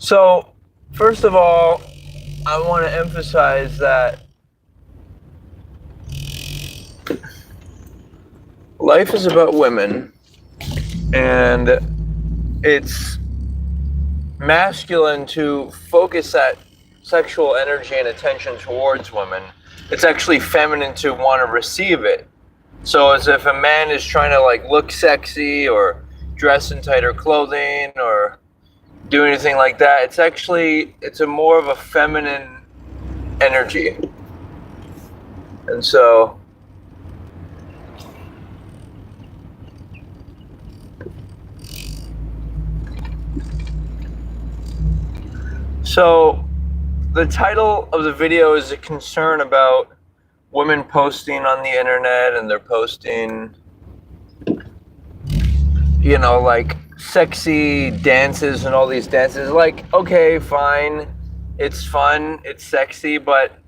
So, first of all, I want to emphasize that life is about women, and it's masculine to focus that sexual energy and attention towards women. It's actually feminine to want to receive it. So, as if a man is trying to like look sexy or dress in tighter clothing or do anything like that, it's a more of a feminine energy. And so the title of the video is a concern about women posting on the internet, and they're posting, like sexy dances and all these dances. Like, okay, fine, it's fun, it's sexy, but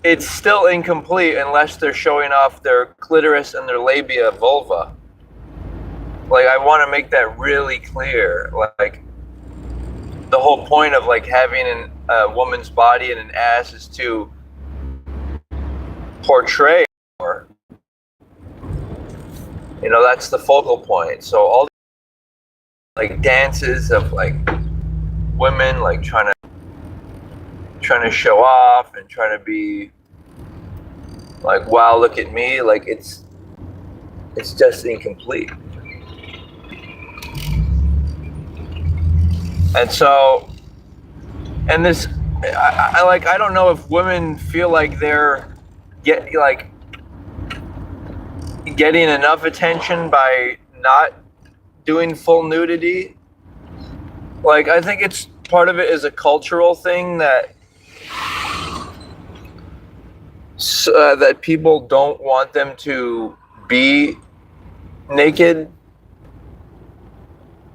it's still incomplete unless they're showing off their clitoris and their labia vulva. Like, I want to make that really clear. Like, the whole point of like having a woman's body and an ass is to portray her. That's the focal point. So all like dances of like women like trying to show off and trying to be like, wow, look at me, like it's just incomplete. And so, and this, I don't know if women feel like they're getting enough attention by not doing full nudity. Like, I think it's part of it is a cultural thing that that people don't want them to be naked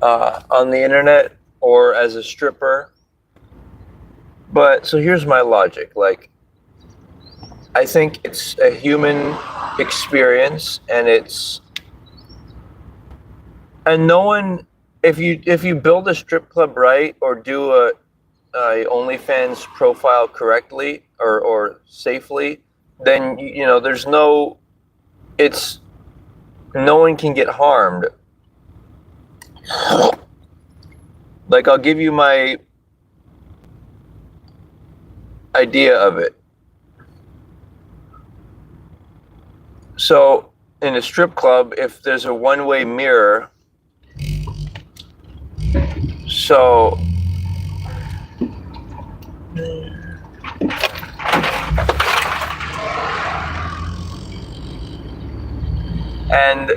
on the internet or as a stripper. But so here's my logic. Like, I think it's a human experience, and no one, if you build a strip club right, or do a OnlyFans profile correctly or safely, then there's no one can get harmed. Like, I'll give you my idea of it. So in a strip club, if there's a one-way mirror, so and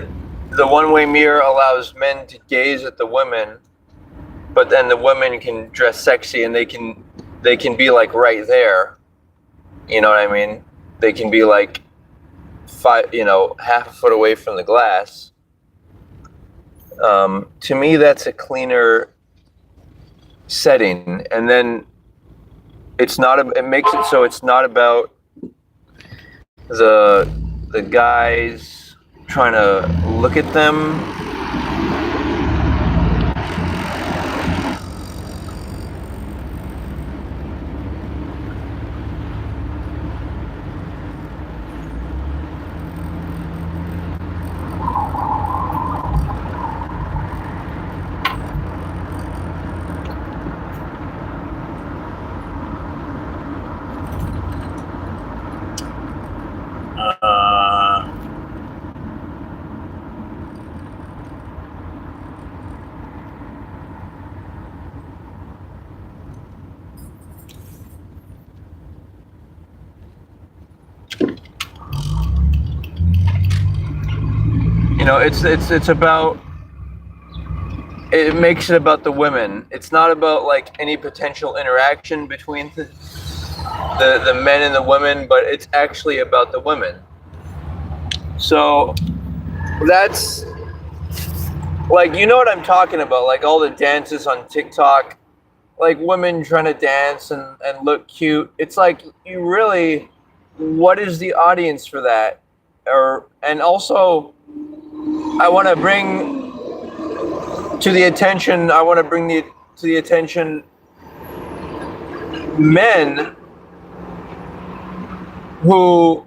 the one-way mirror allows men to gaze at the women, but then the women can dress sexy and they can be like right there. You know what I mean? They can be like half a foot away from the glass. To me, that's a cleaner setting. And then it makes it so it's not about the guys trying to look at them. It's about, it makes it about the women. It's not about like any potential interaction between the men and the women, but it's actually about the women. So that's like, what I'm talking about, like all the dances on TikTok, like women trying to dance and look cute. It's like, what is the audience for that? And also, I want to bring to the attention men who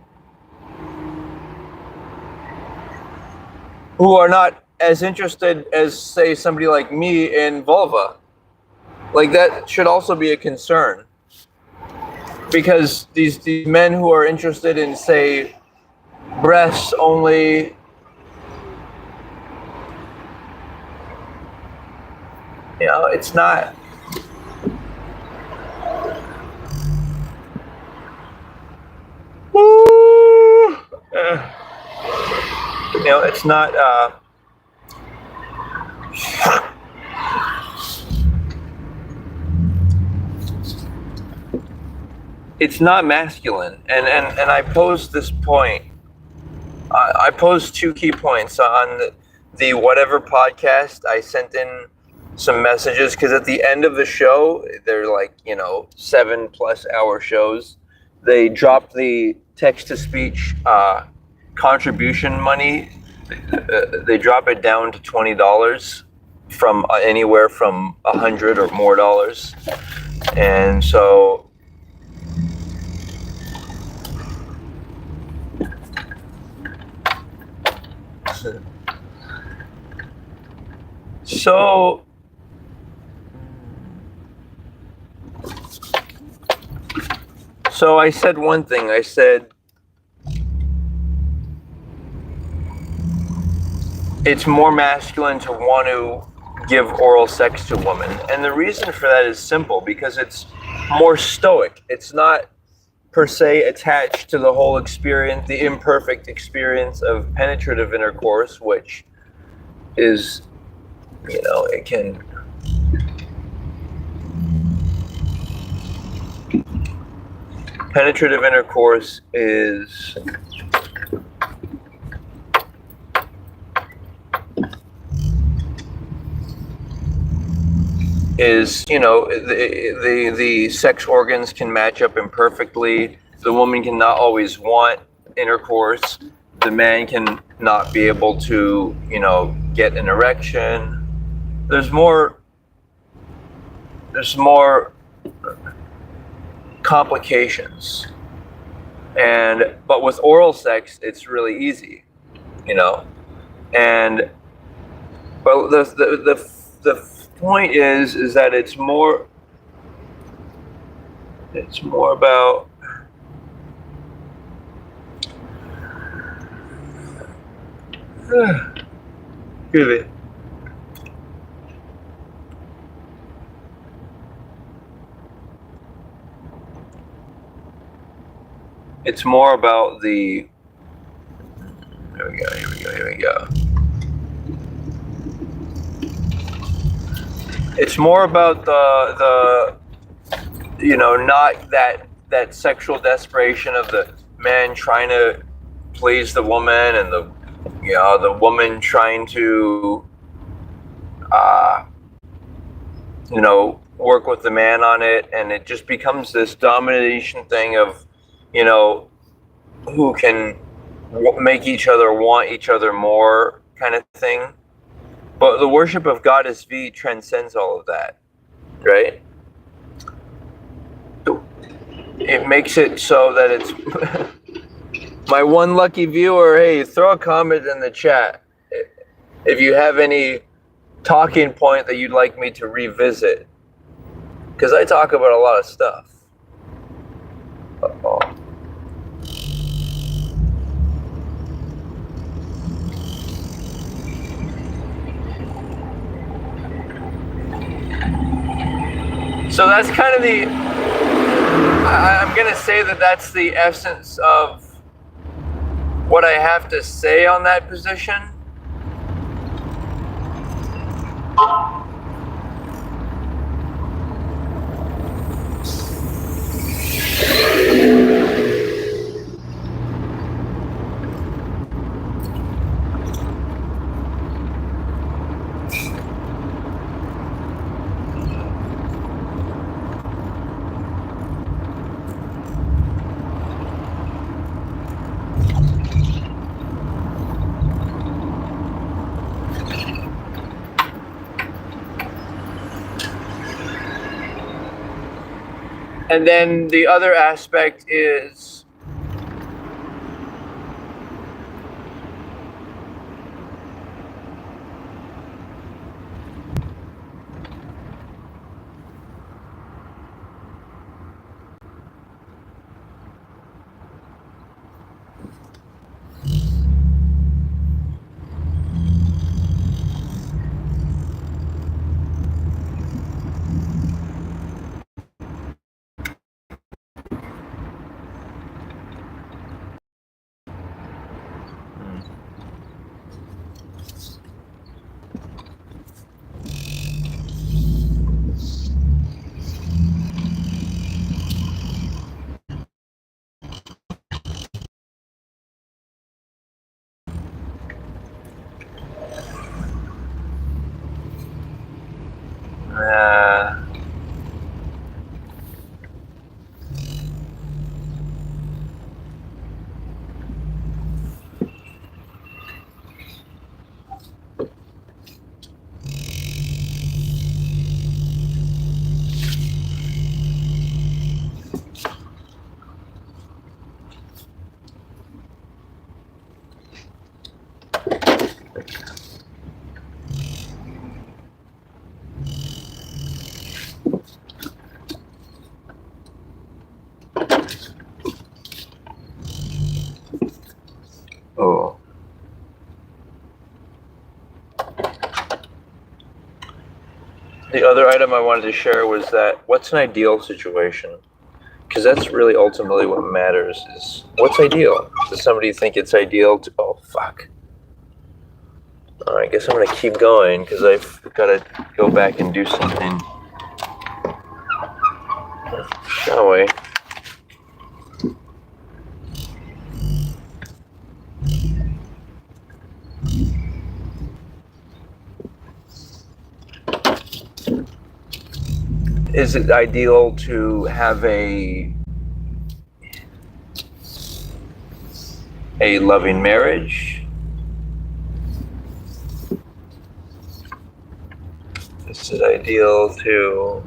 are not as interested as, say, somebody like me in vulva. Like, that should also be a concern. Because these men who are interested in, say, breasts only, it's not. It's not. It's not masculine, and I posed this point. I posed 2 key points on the whatever podcast. I sent in some messages because at the end of the show, they're like 7+ hour shows. They dropped the text to speech contribution money. They drop it down to $20 from anywhere from $100 or more dollars, and so. So I said one thing. I said it's more masculine to want to give oral sex to women. And the reason for that is simple, because it's more stoic. It's not per se attached to the whole experience, the imperfect experience of penetrative intercourse, which is, it can. Penetrative intercourse is the sex organs can match up imperfectly. The woman cannot always want intercourse. The man can not be able to, get an erection. There's more complications. But with oral sex, it's really easy, and but the point is that it's more about excuse me. It's more about the. Here we go. It's more about the not that sexual desperation of the man trying to please the woman and the woman trying to work with the man on it, and it just becomes this domination thing of who can make each other want each other more kind of thing. But the worship of Goddess V transcends all of that, right? It makes it so that it's my one lucky viewer. Hey, throw a comment in the chat if you have any talking point that you'd like me to revisit, because I talk about a lot of stuff. Uh-oh. So that's kind of I'm going to say that that's the essence of what I have to say on that position. And then the other aspect is uh, oh. The other item I wanted to share was that what's an ideal situation? Because that's really ultimately what matters is what's ideal? Does somebody think it's ideal to, oh, fuck. All right, I guess I'm going to keep going because I've got to go back and do something. Shall we? Is it ideal to have a loving marriage? Is it ideal to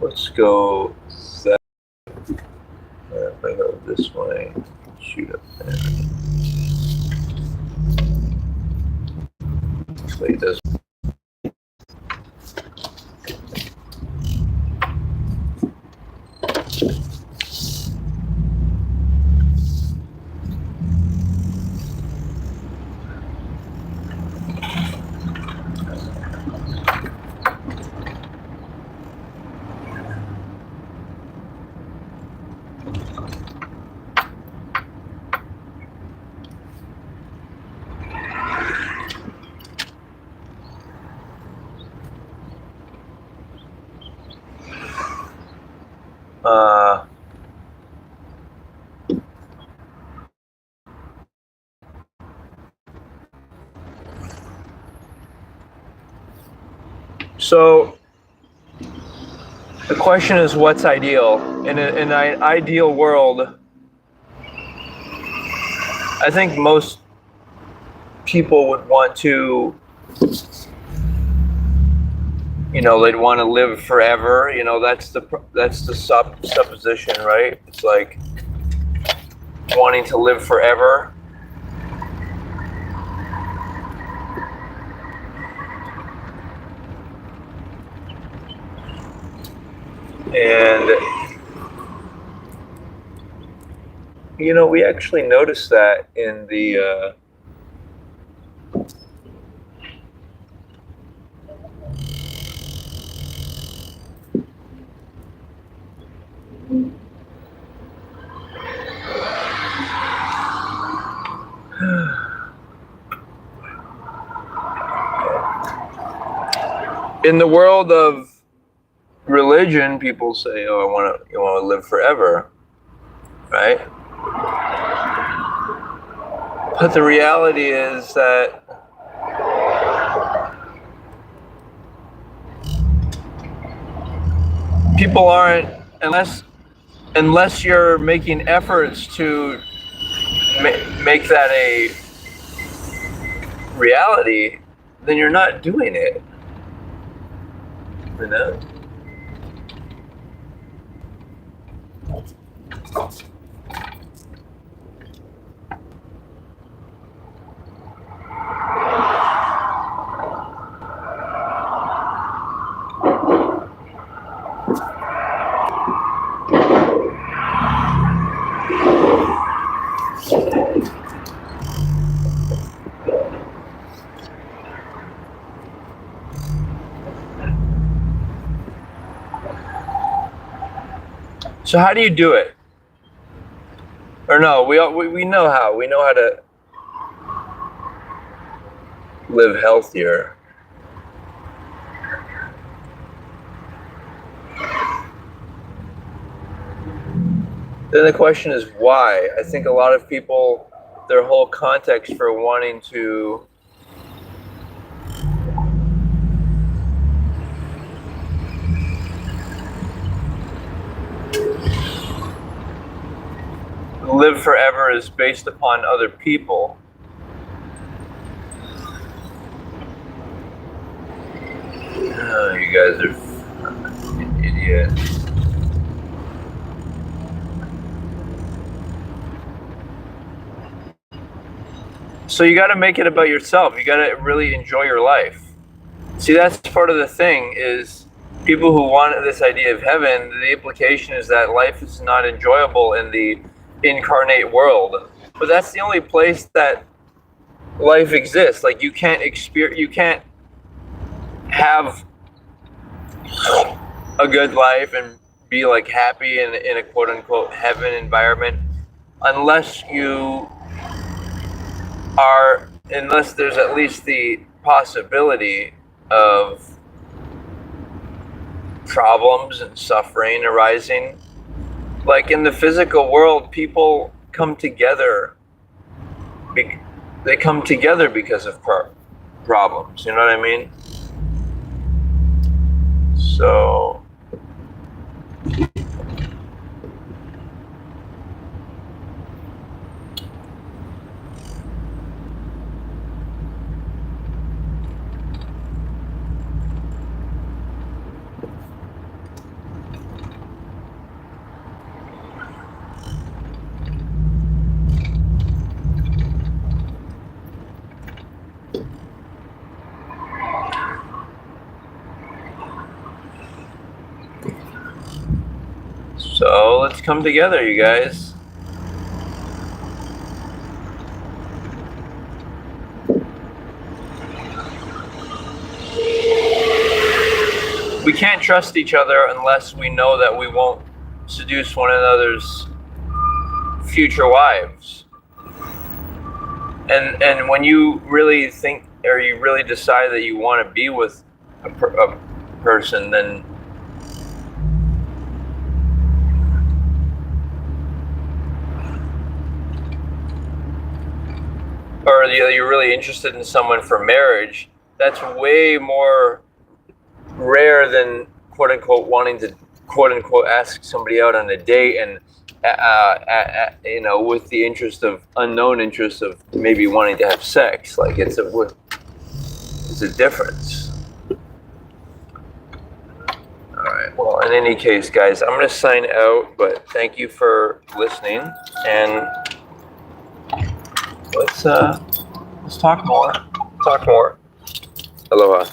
let's go that if I go this way, shoot up there. Hopefully it does. So the question is, what's ideal? In an ideal world, I think most people would want to, they'd want to live forever. That's the supposition, right? It's like wanting to live forever. And, we actually noticed that in the, in the world of religion, people say, "Oh, you want to live forever," right? But the reality is that people aren't, unless you're making efforts to make that a reality, then you're not doing it. You know? So how do you do it? Or no, we know how. We know how to live healthier. Then the question is why? I think a lot of people, their whole context for wanting to live forever is based upon other people. Oh, you guys are idiots. So you got to make it about yourself. You got to really enjoy your life. See, that's part of the thing is people who want this idea of heaven, the implication is that life is not enjoyable in the incarnate world. But that's the only place that life exists. Like you can't have a good life and be like happy in a quote unquote heaven environment unless there's at least the possibility of problems and suffering arising. Like in the physical world, people come together. They come together because of problems. You know what I mean? So. So let's come together, you guys. We can't trust each other unless we know that we won't seduce one another's future wives. And when you really think, or you really decide that you want to be with a person, then or you're really interested in someone for marriage, that's way more rare than quote unquote wanting to quote unquote ask somebody out on a date and with the unknown interest of maybe wanting to have sex. Like it's a difference. All right. Well, in any case, guys, I'm going to sign out. But thank you for listening, and let's talk more. Aloha.